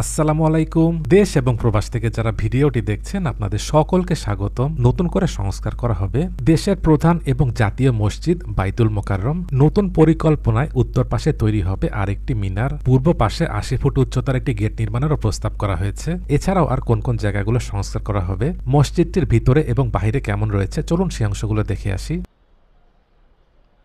আসসালামু আলাইকুম। দেশ এবং প্রবাস থেকে যারা ভিডিওটি দেখছেন আপনাদের সকলকে স্বাগতম। নতুন করে সংস্কার করা হবে দেশের প্রধান এবং জাতীয় মসজিদ বাইতুল মোকাররম। নতুন পরিকল্পনায় উত্তর পাশে তৈরি হবে আরেকটি মিনার, পূর্ব পাশে ৮০ ফুট উচ্চতার একটি গেট নির্মাণেরও প্রস্তাব করা হয়েছে। এছাড়াও আর কোন কোন জায়গাগুলো সংস্কার করা হবে, মসজিদটির ভিতরে এবং বাহিরে কেমন রয়েছে, চলুন সেই অংশগুলো দেখে আসি।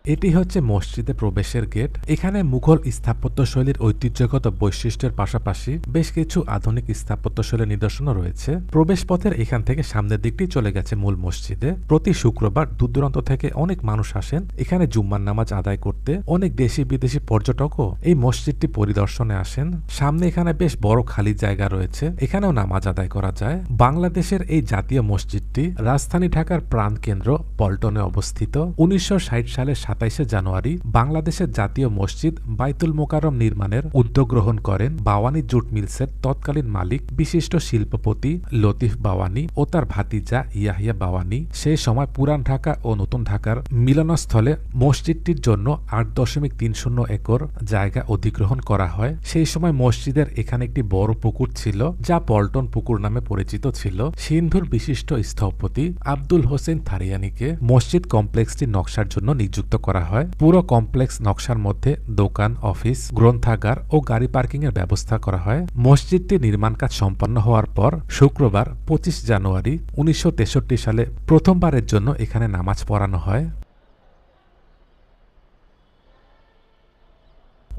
এটি হচ্ছে মসজিদে প্রবেশের গেট। এখানে মুঘল স্থাপত্যশৈলীর ঐতিহ্যগত বৈশিষ্ট্যের পাশাপাশি বেশ কিছু আধুনিক স্থাপত্যশৈলীর নিদর্শনও রয়েছে। প্রবেশ পথের এখান থেকে সামনের দিকটি চলে গেছে মূল মসজিদে। প্রতি শুক্রবার দূর দূরান্ত থেকে অনেক মানুষ আসেন এখানে জুম্মার নামাজ আদায় করতে। অনেক দেশি বিদেশি পর্যটকও এই মসজিদটি পরিদর্শনে আসেন। সামনে এখানে বেশ বড় খালি জায়গা রয়েছে, এখানেও নামাজ আদায় করা যায়। বাংলাদেশের এই জাতীয় মসজিদটি রাজধানী ঢাকার প্রাণকেন্দ্র পল্টনে অবস্থিত। ১৯৬০ সালের ২৭শে জানুয়ারি বাংলাদেশের জাতীয় মসজিদ বাইতুল মোকাররম নির্মাণের উদ্যোগ গ্রহণ করেন বাওয়ানী জুট মিলসের তৎকালীন মালিক বিশিষ্ট শিল্পপতি লতিফ বাওয়ানী ও তার ভাতিজা ইয়াহিয়া বাওয়ানী। সেই সময় পুরান ঢাকা ও নতুন ঢাকার মিলনস্থলে মসজিদটির জন্য ৮.৩০ একর জায়গা অধিগ্রহণ করা হয়। সেই সময় মসজিদের এখানে একটি বড় পুকুর ছিল, যা পল্টন পুকুর নামে পরিচিত ছিল। সিন্ধুর বিশিষ্ট স্থপতি আব্দুল হোসেন থারিয়ানিকে মসজিদ কমপ্লেক্সটি নকশার জন্য নিযুক্ত করা হয়। পুরো কমপ্লেক্স নকশার মধ্যে দোকান, অফিস, গ্রন্থাগার ও গাড়ি পার্কিং এর ব্যবস্থা করা হয়। মসজিদটি নির্মাণ কাজ সম্পন্ন হওয়ার পর শুক্রবার ২৫ জানুয়ারি ১৯৬৩ সালে প্রথমবারের জন্য এখানে নামাজ পড়ানো হয়।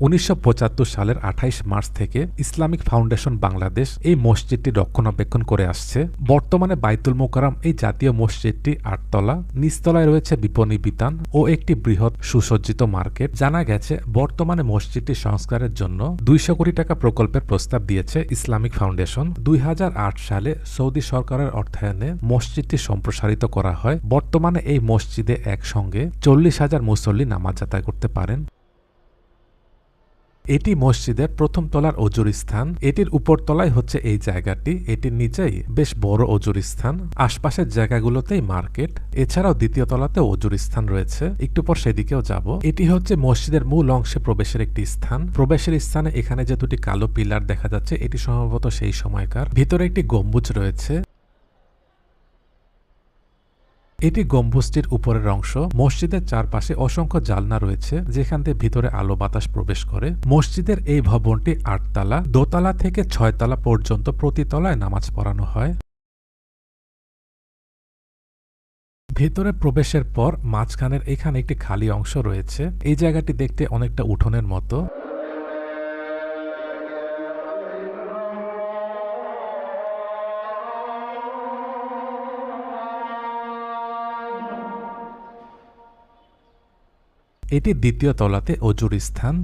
১৯৭৫ সালের ২৮ মার্চ থেকে ইসলামিক ফাউন্ডেশন বাংলাদেশ এই মসজিদটি রক্ষণাবেক্ষণ করে আসছে। বর্তমানে বাইতুল মোকাররম এই জাতীয় মসজিদটি ৮ তলা, নিচতলায় রয়েছে বিপণী বিতান ও একটি বৃহৎ সুসজ্জিত মার্কেট। জানা গেছে বর্তমানে মসজিদটি সংস্কারের জন্য ২০০ কোটি টাকা প্রকল্পের প্রস্তাব দিয়েছে ইসলামিক ফাউন্ডেশন। ২০০৮ সালে সৌদি সরকারের অর্থায়নে মসজিদটি সম্প্রসারিত করা হয়। বর্তমানে এই মসজিদে একসঙ্গে ৪০,০০০ মুসল্লি নামাজ আদায় করতে পারেন। এটি মসজিদের প্রথম তলার অজুর স্থান। এটির উপর তলায় হচ্ছে এই জায়গাটি, এটির নিচেই বেশ বড় অজুর স্থান। আশপাশের জায়গাগুলোতেই মার্কেট। এছাড়াও দ্বিতীয় তলাতে অজুর স্থান রয়েছে, একটু পর সেদিকেও যাব। এটি হচ্ছে মসজিদের মূল অংশে প্রবেশের একটি স্থান। প্রবেশের স্থানে এখানে যে দুটি কালো পিলার দেখা যাচ্ছে, এটি সম্ভবত সেই সময়কার। ভিতরে একটি গম্বুজ রয়েছে। এটি গম্বুজটির উপরের অংশ। মসজিদের চারপাশে অসংখ্য জালনা রয়েছে, যেখান থেকে ভিতরে আলো বাতাস প্রবেশ করে। মসজিদের এই ভবনটি ৮ তলা, দোতলা থেকে ৬ তলা পর্যন্ত প্রতি তলায় নামাজ পড়ানো হয়। ভেতরে প্রবেশের পর মাঝখানের এখানে একটি খালি অংশ রয়েছে। এই জায়গাটি দেখতে অনেকটা উঠোনের মতো। এটি দ্বিতীয় তলাতে অজুর স্থান।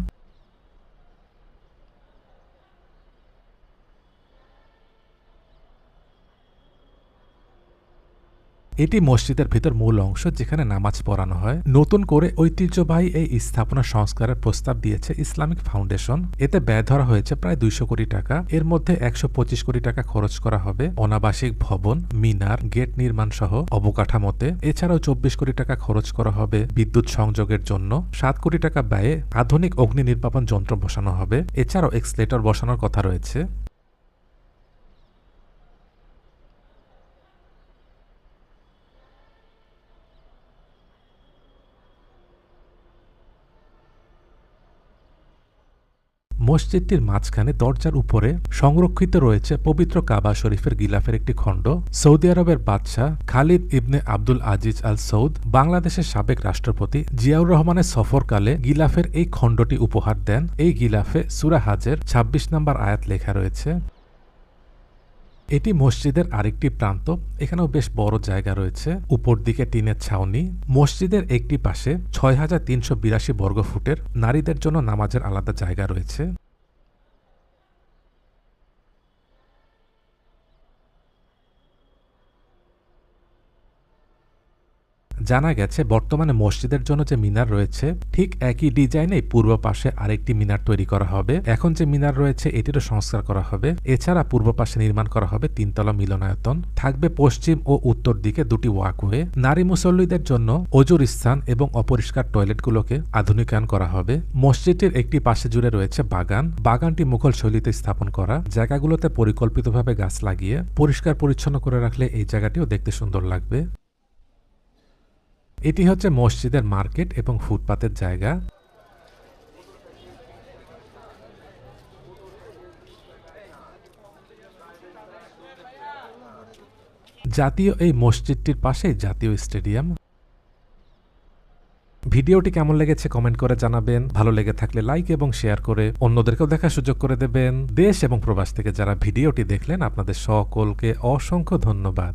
এটি মসজিদের ভিতর মূল অংশ, যেখানে নামাজ পড়ানো হয়। নতুন করে ঐতিহ্যবাহী এই স্থাপনা সংস্কারের প্রস্তাব দিয়েছে ইসলামিক ফাউন্ডেশন। এতে ব্যয় ধরা হয়েছে প্রায় ২০০ কোটি টাকা। এর মধ্যে ১২৫ কোটি টাকা খরচ করা হবে অনাবাসিক ভবন, মিনার, গেট নির্মাণ সহ অবকাঠামোতে। এছাড়াও ২৪ কোটি টাকা খরচ করা হবে বিদ্যুৎ সংযোগের জন্য। ৭ কোটি টাকা ব্যয়ে আধুনিক অগ্নি নির্বাপন যন্ত্র বসানো হবে। এছাড়াও এক্সলেটর বসানোর কথা রয়েছে। মসজিদটির মাঝখানে দরজার উপরে সংরক্ষিত রয়েছে পবিত্র কাবা শরীফের গিলাফের একটি খণ্ড। সৌদি আরবের বাদশাহ খালিদ ইবনে আব্দুল আজিজ আল সৌদ বাংলাদেশের সাবেক রাষ্ট্রপতি জিয়াউর রহমানের সফরকালে গিলাফের এই খণ্ডটি উপহার দেন। এই গিলাফে সূরা হাজের ২৬ নম্বর আয়াত লেখা রয়েছে। এটি মসজিদের আরেকটি প্রান্ত। এখানেও বেশ বড় জায়গা রয়েছে। উপর দিকে টিনের ছাউনি। মসজিদের একটি পাশে ৬,৩৮২ বর্গফুটের নারীদের জন্য নামাজের আলাদা জায়গা রয়েছে। জানা গেছে বর্তমানে মসজিদের জন্য যে মিনার রয়েছে ঠিক একই ডিজাইনে পূর্ব পাশে আরেকটি মিনার তৈরি করা হবে। এখন যে মিনার রয়েছে এটিরও সংস্কার করা হবে। এছাড়া পূর্ব পাশে নির্মাণ করা হবে 3 তলা মিলনায়তন, থাকবে পশ্চিম ও উত্তর দিকে 2টি ওয়াকওয়ে, নারী মুসল্লিদের জন্য অজুর স্থান এবং অপরিষ্কার টয়লেটগুলোকে আধুনিকায়ন করা হবে। মসজিদটির একটি পাশে জুড়ে রয়েছে বাগান। বাগানটি মুঘল শৈলীতে স্থাপন করা। জায়গাগুলোতে পরিকল্পিতভাবে গাছ লাগিয়ে পরিষ্কার পরিচ্ছন্ন করে রাখলে এই জায়গাটিও দেখতে সুন্দর লাগবে। এটি হচ্ছে মসজিদের মার্কেট এবং ফুটপাতের জায়গা। জাতীয় এই মসজিদটির পাশেই জাতীয় স্টেডিয়াম। ভিডিওটি কেমন লেগেছে কমেন্ট করে জানাবেন। ভালো লেগে থাকলে লাইক এবং শেয়ার করে অন্যদেরকেও দেখার সুযোগ করে দেবেন। দেশ এবং প্রবাস থেকে যারা ভিডিওটি দেখলেন আপনাদের সকলকে অসংখ্য ধন্যবাদ।